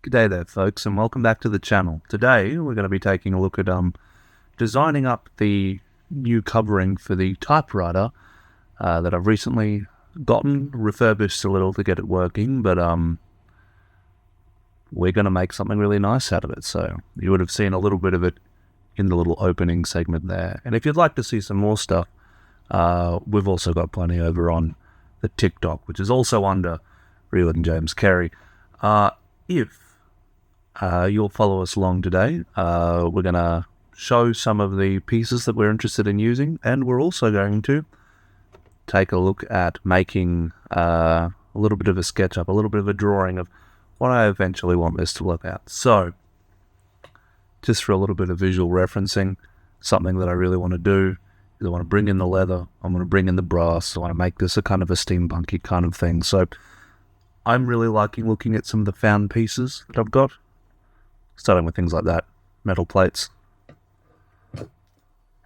G'day there folks, and welcome back to the channel. Today we're going to be taking a look at designing up the new covering for the Typewriter that I've recently gotten, refurbished a little to get it working, but we're going to make something really nice out of it. So you would have seen a little bit of it in the little opening segment there. And if you'd like to see some more stuff, we've also got plenty over on the TikTok, which is also under Real and James Carey. If you'll follow us along today, we're going to show some of the pieces that we're interested in using, and we're also going to take a look at making a little bit of a SketchUp, a little bit of a drawing of what I eventually want this to look at. So, just for a little bit of visual referencing, something that I really want to do is I want to bring in the leather, I want to bring in the brass, I want to make this a kind of a steampunky kind of thing. So, I'm really liking looking at some of the found pieces that I've got, starting with things like that, metal plates.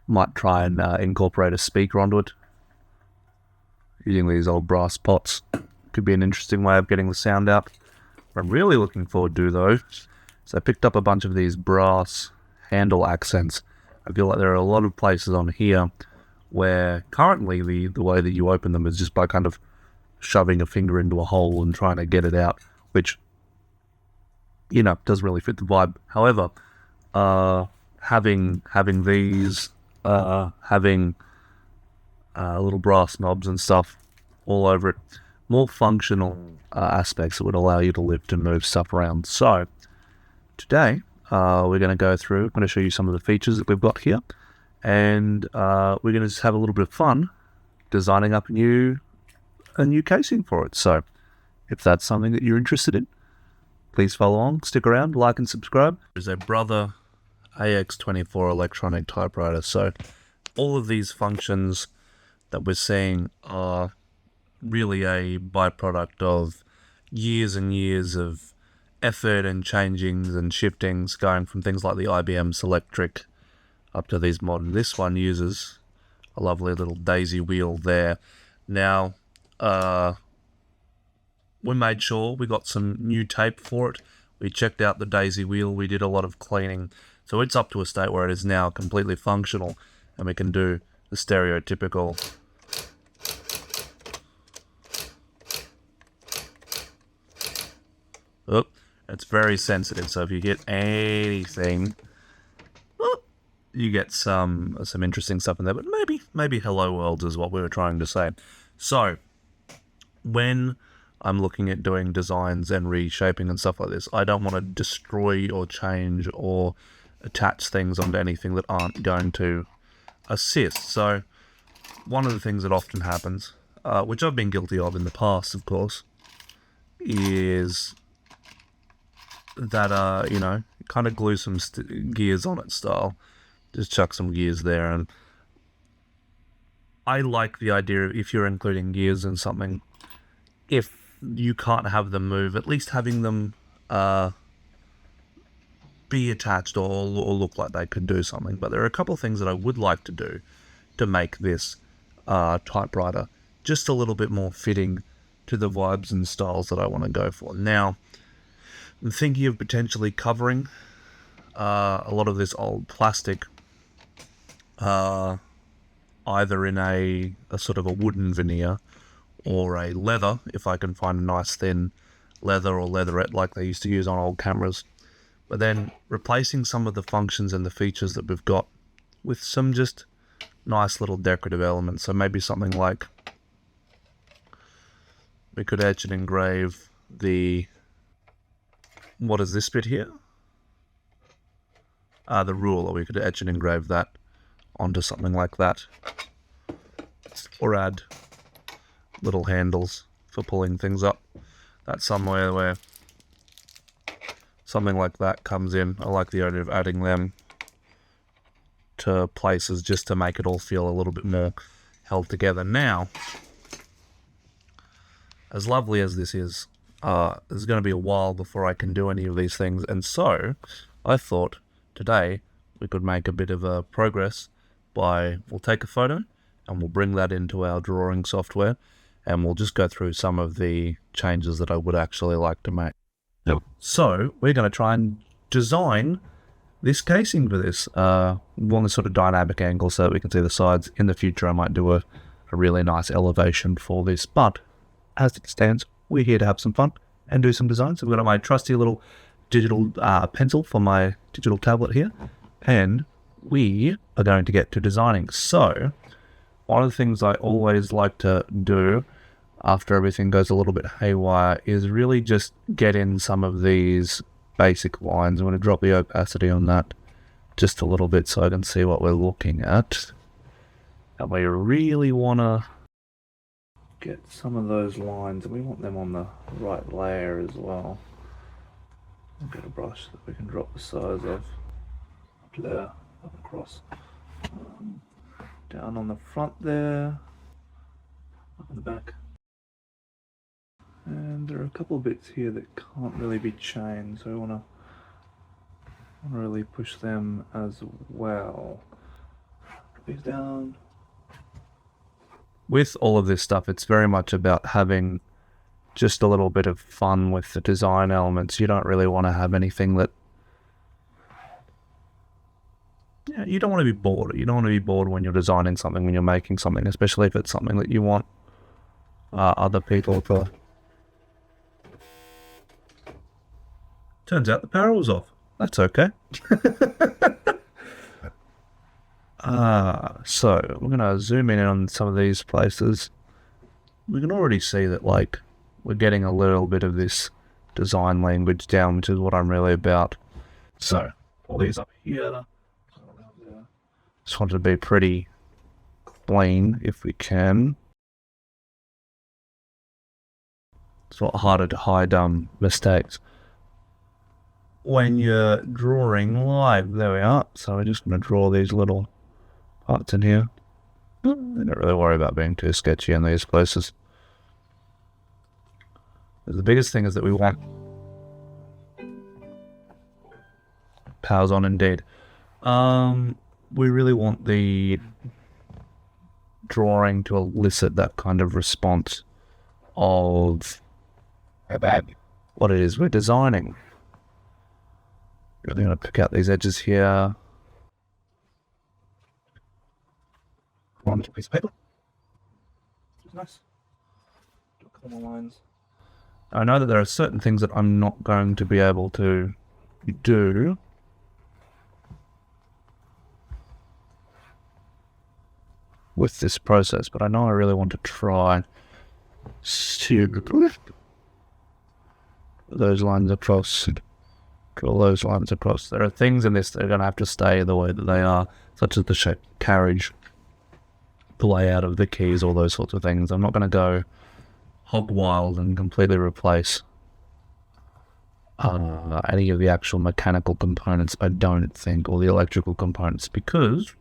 Might try and incorporate a speaker onto it, using these old brass pots. Could be an interesting way of getting the sound out. What I'm really looking forward to, though, is I picked up a bunch of these brass handle accents. I feel like there are a lot of places on here where currently the way that you open them is just by kind of shoving a finger into a hole and trying to get it out, which, you know, doesn't really fit the vibe. However, having these, having little brass knobs and stuff all over it, more functional aspects that would allow you to lift and move stuff around. So today we're going to go through, I'm going to show you some of the features that we've got here, and we're going to just have a little bit of fun designing up a new casing for it. So if that's something that you're interested in, please follow on, stick around, like and subscribe. There's a Brother AX24 electronic typewriter. So all of these functions that we're seeing are really a byproduct of years and years of effort and changings and shiftings, going from things like the IBM Selectric up to these modern. This one uses a lovely little daisy wheel there. Now, we made sure we got some new tape for it. We checked out the daisy wheel. We did a lot of cleaning. So it's up to a state where it is now completely functional, and we can do the stereotypical it's very sensitive, so if you hit anything, you get some interesting stuff in there, but maybe hello world is what we were trying to say. So when I'm looking at doing designs and reshaping and stuff like this, I don't want to destroy or change or attach things onto anything that aren't going to assist. So one of the things that often happens, which I've been guilty of in the past, of course, is that, you know, kind of glue some gears on it style. Just chuck some gears there. And I like the idea of, if you're including gears in something, if you can't have them move, at least having them be attached or look like they could do something. But there are a couple of things that I would like to do to make this typewriter just a little bit more fitting to the vibes and styles that I want to go for. Now, I'm thinking of potentially covering a lot of this old plastic either in a sort of a wooden veneer or a leather, if I can find a nice thin leather or leatherette like they used to use on old cameras. But then replacing some of the functions and the features that we've got with some just nice little decorative elements. So maybe something like, we could etch and engrave the, what is this bit here? The ruler. We could etch and engrave that onto something like that. Or add little handles for pulling things up. That's somewhere where something like that comes in. I like the idea of adding them to places just to make it all feel a little bit more held together. Now, as lovely as this is, there's going to be a while before I can do any of these things, and so I thought today we could make a bit of a progress by, we'll take a photo and we'll bring that into our drawing software, and we'll just go through some of the changes that I would actually like to make. Yep. So we're going to try and design this casing for this. We want a sort of dynamic angle so that we can see the sides. In the future, I might do a really nice elevation for this, but as it stands, we're here to have some fun and do some designs. So we've got my trusty little digital pencil for my digital tablet here, and we are going to get to designing. So one of the things I always like to do after everything goes a little bit haywire is really just get in some of these basic lines. I'm going to drop the opacity on that just a little bit so I can see what we're looking at. And we really want to get some of those lines, and we want them on the right layer as well. I'll get a brush that we can drop the size of up there, up across, down on the front there, up in the back. And there are a couple of bits here that can't really be chained, so I want to really push them as well. Drop these down. With all of this stuff, it's very much about having just a little bit of fun with the design elements. You don't really want to have anything that... Yeah, you don't want to be bored. You don't want to be bored when you're designing something, when you're making something, especially if it's something that you want other people to... Turns out the power was off. That's okay. So we're going to zoom in on some of these places. We can already see that, like, we're getting a little bit of this design language down, which is what I'm really about. So all these up here. Just want to be pretty clean if we can. It's a lot harder to hide mistakes when you're drawing live. There we are. So we're just going to draw these little parts in here. I don't really worry about being too sketchy in these places. The biggest thing is that we want... Power's on indeed. We really want the drawing to elicit that kind of response of what it is we're designing. Really going to pick out these edges here. On a piece of paper. Which is nice. Do a couple more lines. I know that there are certain things that I'm not going to be able to do. With this process, but I know I really want to try those lines across. Draw those lines across. There are things in this that are going to have to stay the way that they are, such as the shape carriage, the layout of the keys, all those sorts of things. I'm not going to go hog wild and completely replace any of the actual mechanical components, I don't think, or the electrical components, because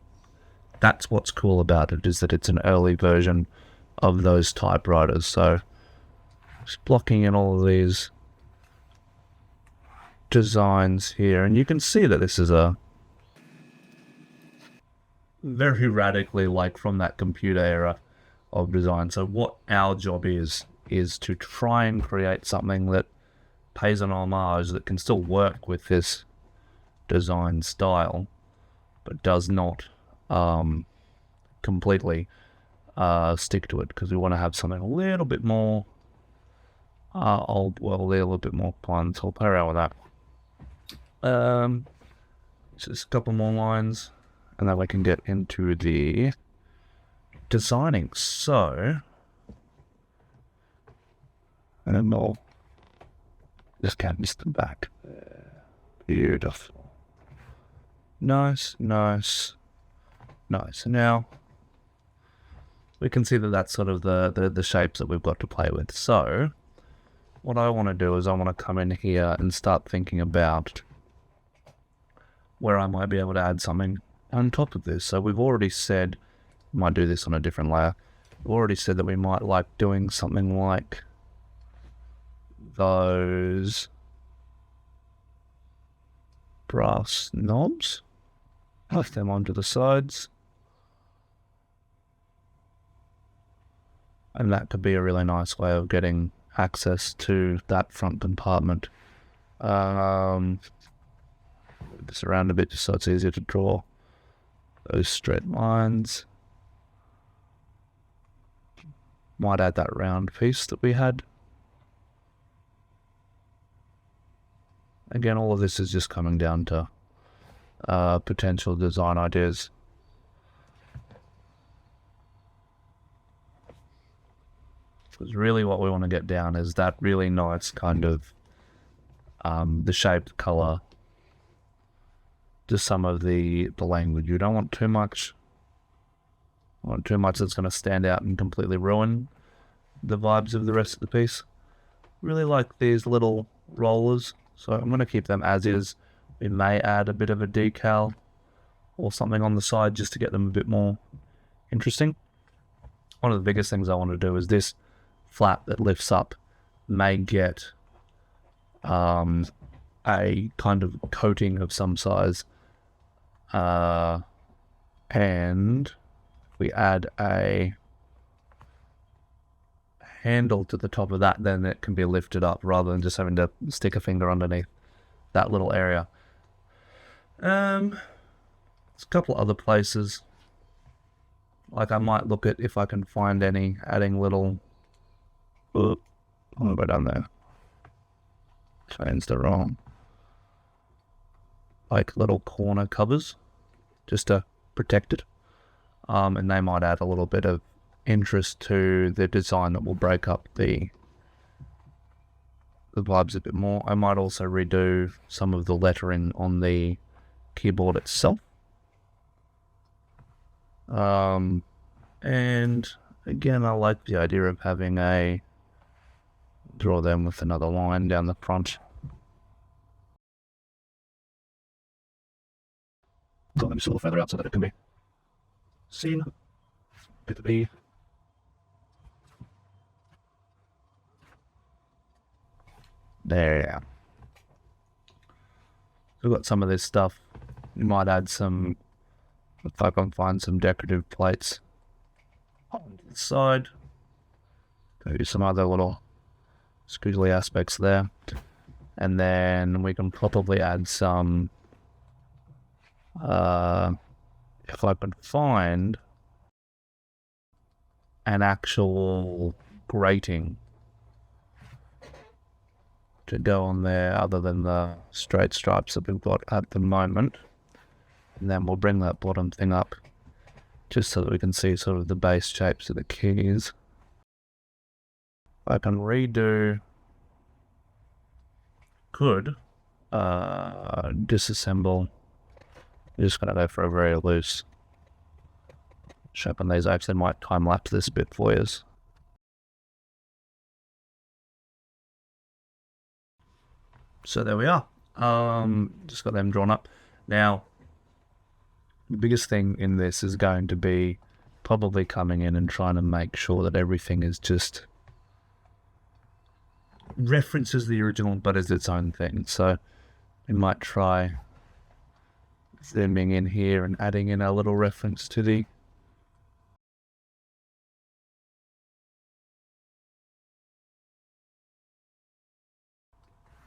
that's what's cool about it, is that it's an early version of those typewriters. So just blocking in all of these designs here, and you can see that this is a very radically like from that computer era of design. So what our job is to try and create something that pays an homage, that can still work with this design style, but does not completely stick to it, because we want to have something a little bit more old world, a little bit more fun. So I'll play around with that. Just a couple more lines, and then we can get into the designing. So, and I'll just can't miss them back. Beautiful. Nice. Now we can see that that's sort of the shapes that we've got to play with. So what I want to do is I want to come in here and start thinking about where I might be able to add something on top of this. So we've already said we might do this on a different layer. We've already said that we might like doing something like those brass knobs. Place them onto the sides. And that could be a really nice way of getting access to that front compartment Move this around a bit just so it's easier to draw those straight lines. Might add that round piece that we had. Again, all of this is just coming down to potential design ideas. Because really what we want to get down is that really nice kind of the shape, the color, just some of the language. You don't want too much. Not too much that's going to stand out and completely ruin the vibes of the rest of the piece. Really like these little rollers, so I'm going to keep them as is. We may add a bit of a decal or something on the side just to get them a bit more interesting. One of the biggest things I want to do is this flap that lifts up may get a kind of coating of some size, and we add a handle to the top of that, then it can be lifted up rather than just having to stick a finger underneath that little area. There's a couple other places, like I might look at if I can find any, adding little, I'm gonna go down there, changed it wrong, like little corner covers just to protect it, and they might add a little bit of interest to the design that will break up the vibes a bit more. I might also redo some of the lettering on the keyboard itself. And again, I like the idea of having draw them with another line down the front. Got them just a little further out so that it can be seen. Bit of B. There. So we've got some of this stuff. You might add some, if I can find some decorative plates on the side. Maybe some other little squiggly aspects there. And then we can probably add some, if I could find an actual grating to go on there other than the straight stripes that we've got at the moment. And then we'll bring that bottom thing up just so that we can see sort of the base shapes of the keys. I can redo, could disassemble. I'm just going to go for a very loose shape on these. I actually might time lapse this bit for you. So there we are. Just got them drawn up. Now, the biggest thing in this is going to be probably coming in and trying to make sure that everything is just references the original but is its own thing. So we might try zooming in here and adding in a little reference to the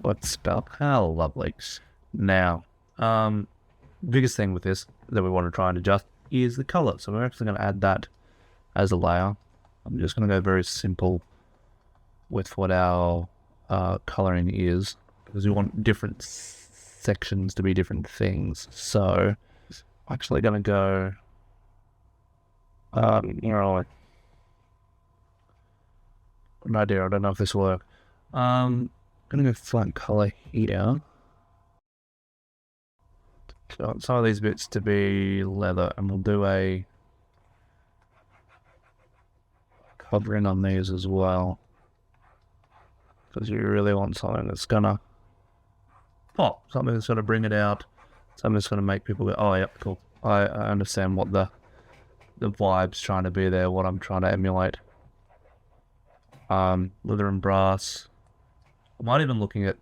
what's spelled. How lovely. Now, biggest thing with this that we want to try and adjust is the color. So we're actually going to add that as a layer. I'm just going to go very simple with what our coloring is, because we want different sections to be different things. So I'm actually going to go an idea. I don't know if this will work. I'm going to go flat color here. So I want some of these bits to be leather, and we'll do a covering on these as well, because you really want something that's gonna pop, something that's gonna bring it out, something that's gonna make people go, oh yeah, cool. I understand what the vibe's trying to be there, what I'm trying to emulate. Leather and brass. I might even look at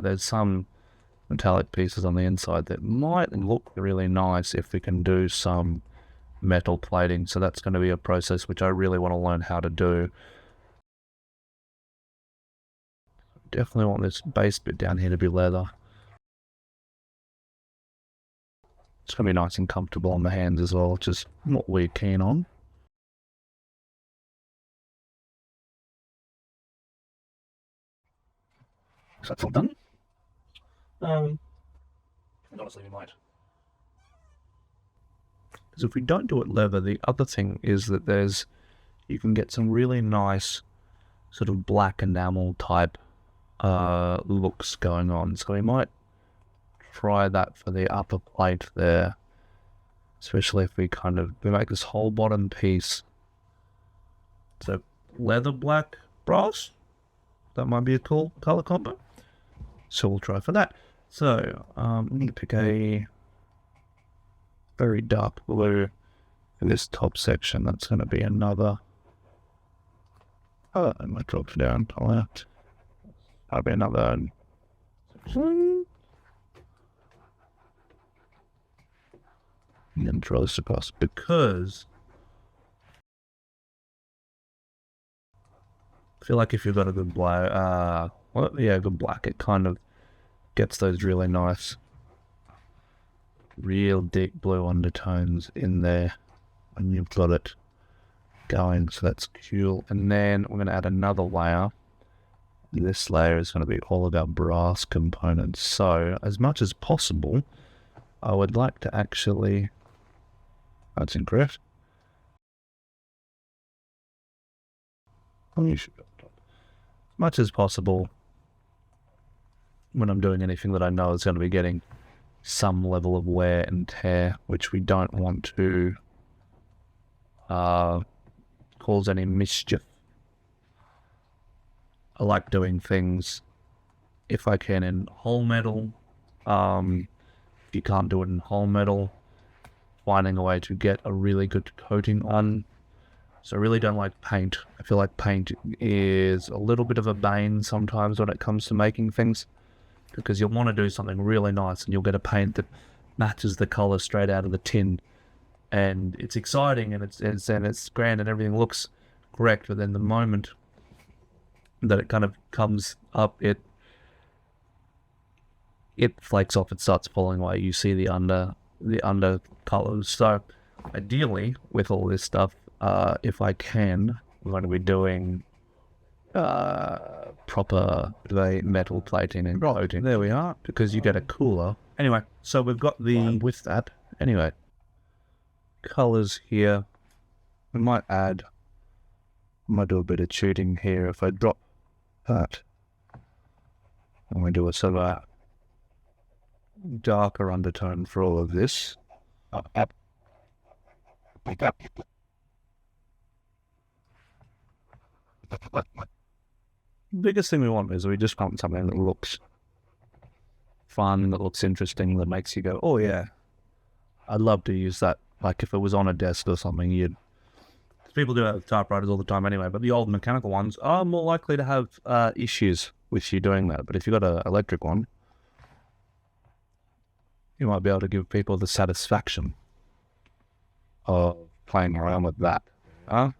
there's some metallic pieces on the inside that might look really nice if we can do some metal plating. So that's going to be a process which I really want to learn how to do. definitely want this base bit down here to be leather. It's going to be nice and comfortable on the hands as well, which is what we're keen on. So that's all done. Honestly, we might. Because if we don't do it leather, the other thing is that you can get some really nice sort of black enamel type looks going on. So we might try that for the upper plate there. Especially if we make this whole bottom piece. So leather black brass. That might be a cool color combo. So we'll try for that. So I'm going to pick a very dark blue for this top section. That's going to be another. Oh, I might drop it down. That'll be another. And then draw this across because I feel like if you've got a good black, good black, it kind of gets those really nice, real deep blue undertones in there when you've got it going. So that's cool. And then we're going to add another layer. This layer is going to be all of our brass components. So as much as possible, I would like to actually. That's incorrect. As much as possible, when I'm doing anything that I know is going to be getting some level of wear and tear, which we don't want to cause any mischief. I like doing things, if I can, in whole metal. If you can't do it in whole metal, finding a way to get a really good coating on. So I really don't like paint. I feel like paint is a little bit of a bane sometimes when it comes to making things, because you'll want to do something really nice and you'll get a paint that matches the color straight out of the tin, and it's exciting and it's grand and everything looks correct, but then the moment that it kind of comes up, it flakes off, it starts falling away. You see the under colors. So ideally with all this stuff, if I can, we're going to be doing proper metal plating and coating. There we are, because you get a cooler. Anyway, so we've got with that. Anyway, colors here. We might do a bit of shooting here. If I drop that, and we do a sort of darker undertone for all of this. Biggest thing we want is we just want something that looks fun, that looks interesting, that makes you go, oh yeah, I'd love to use that. Like if it was on a desk or something, people do that with typewriters all the time anyway, but the old mechanical ones are more likely to have issues with you doing that. But if you've got an electric one, you might be able to give people the satisfaction of playing around with that. I'll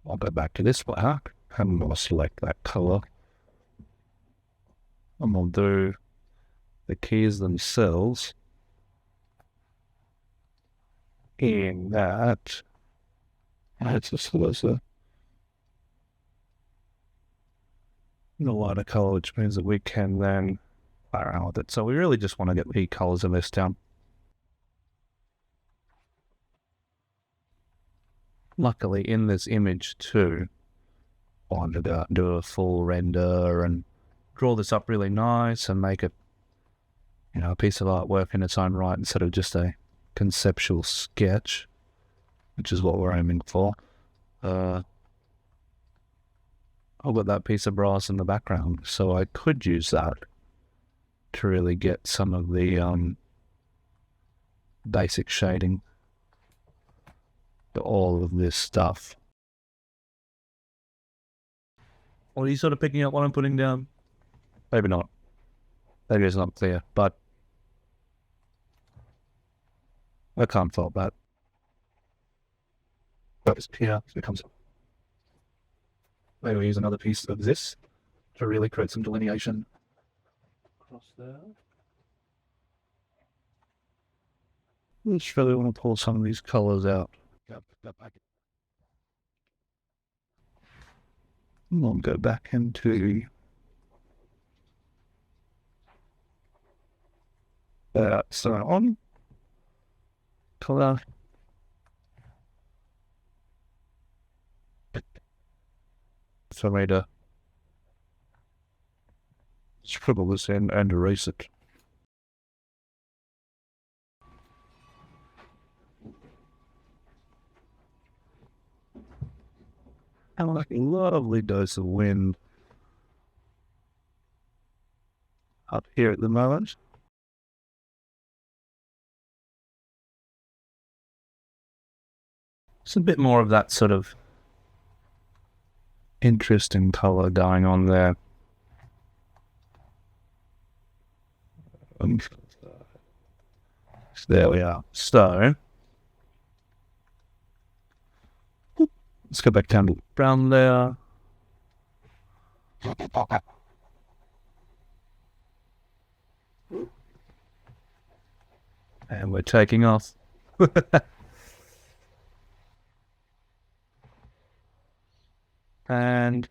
go back to this layer and we'll select that color. And we'll do the keys themselves in that. It's just a lighter color, which means that we can then play around with it. So we really just want to get the colors in this down. Luckily, in this image too, I wanted to do a full render and draw this up really nice and make it, a piece of artwork in its own right instead of just a conceptual sketch, which is what we're aiming for. I've got that piece of brass in the background, so I could use that to really get some of the basic shading to all of this stuff. Or are you sort of picking up what I'm putting down? Maybe not. Maybe it's not clear, but I can't fault that. But it's here, so it comes up. Maybe we'll use another piece of this to really create some delineation across there. I just really want to pull some of these colours out. We'll go back into so on colour. For me to scribble this in and erase it. And like a lovely dose of wind up here at the moment. It's a bit more of that sort of interesting colour going on there. There we are. So let's go back down to brown there. And we're taking off. And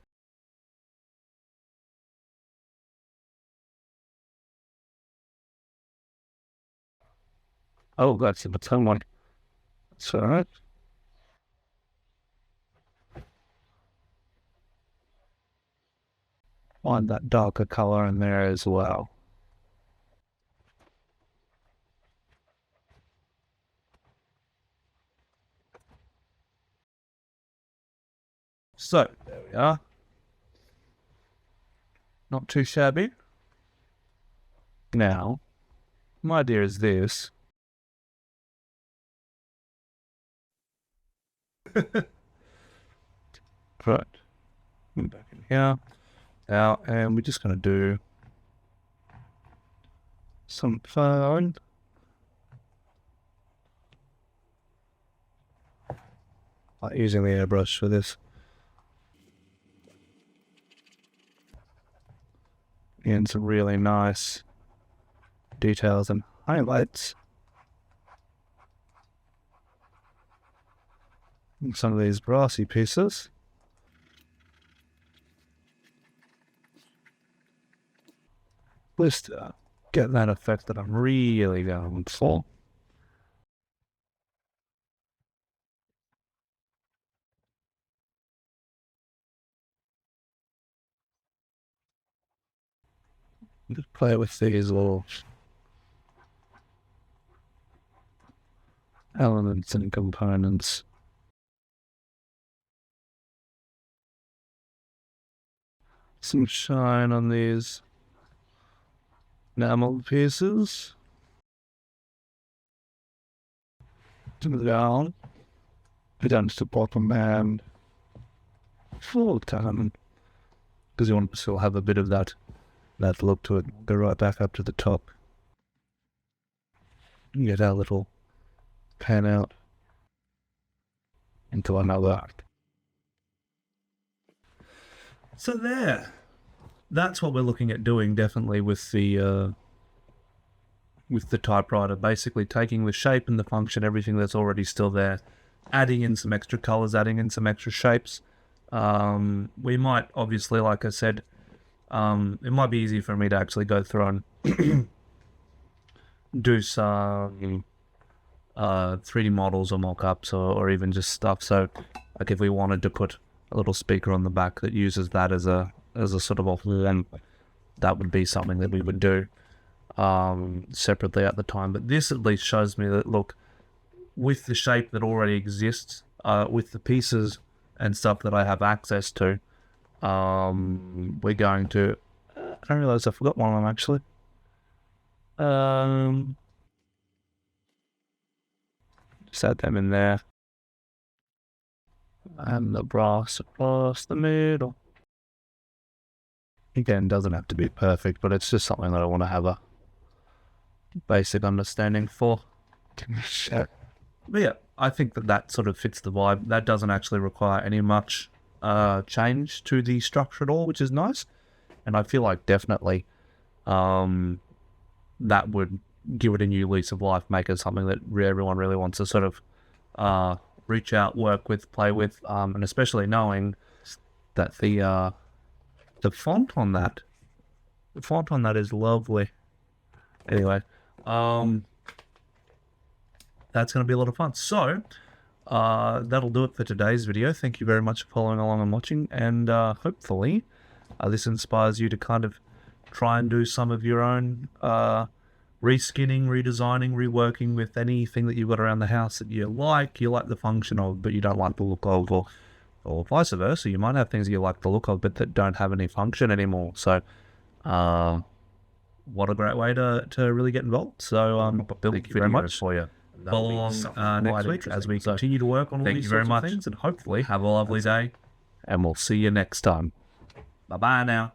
oh, that's the tone one. That's all right. Find that darker color in there as well. So there we are. Not too shabby. Now, my idea is this. Right. Back in here. Now, and we're just going to do some fun. Like using the airbrush for this. And some really nice details and highlights. And some of these brassy pieces. Just get that effect that I'm really going for. Just play with these little elements and components. Some shine on these enamel pieces. Down to the bottom and full time, because you want to still have a bit of that look to it. Go right back up to the top. Get our little pan out into another. So there, that's what we're looking at doing, definitely with the typewriter. Basically taking the shape and the function, everything that's already still there, adding in some extra colors, adding in some extra shapes. We might, obviously, like I said, it might be easy for me to actually go through and do some 3D models or mock-ups or even just stuff. So, like if we wanted to put a little speaker on the back that uses that as a sort of offline, that would be something that we would do separately at the time. But this at least shows me that, look, with the shape that already exists, with the pieces and stuff that I have access to, we're going to... I don't realise I forgot one of them, actually. Just add them in there. And the brass across the middle. Again, doesn't have to be perfect, but it's just something that I want to have a basic understanding for. But yeah, I think that sort of fits the vibe. That doesn't actually require any much change to the structure at all, which is nice. And I feel like definitely that would give it a new lease of life, make it something that everyone really wants to sort of reach out, work with, play with, and especially knowing that the font on that, is lovely. Anyway, that's going to be a lot of fun. So that'll do it for today's video. Thank you very much for following along and watching, and hopefully this inspires you to kind of try and do some of your own reskinning, redesigning, reworking with anything that you've got around the house that you like the function of, but you don't like the look of, or vice versa. You might have things that you like the look of, but that don't have any function anymore. So what a great way to really get involved. So thank you very much for you. Follow along next week as we continue to work on all these sorts of things, and hopefully have a lovely day, and we'll see you next time. Bye-bye now.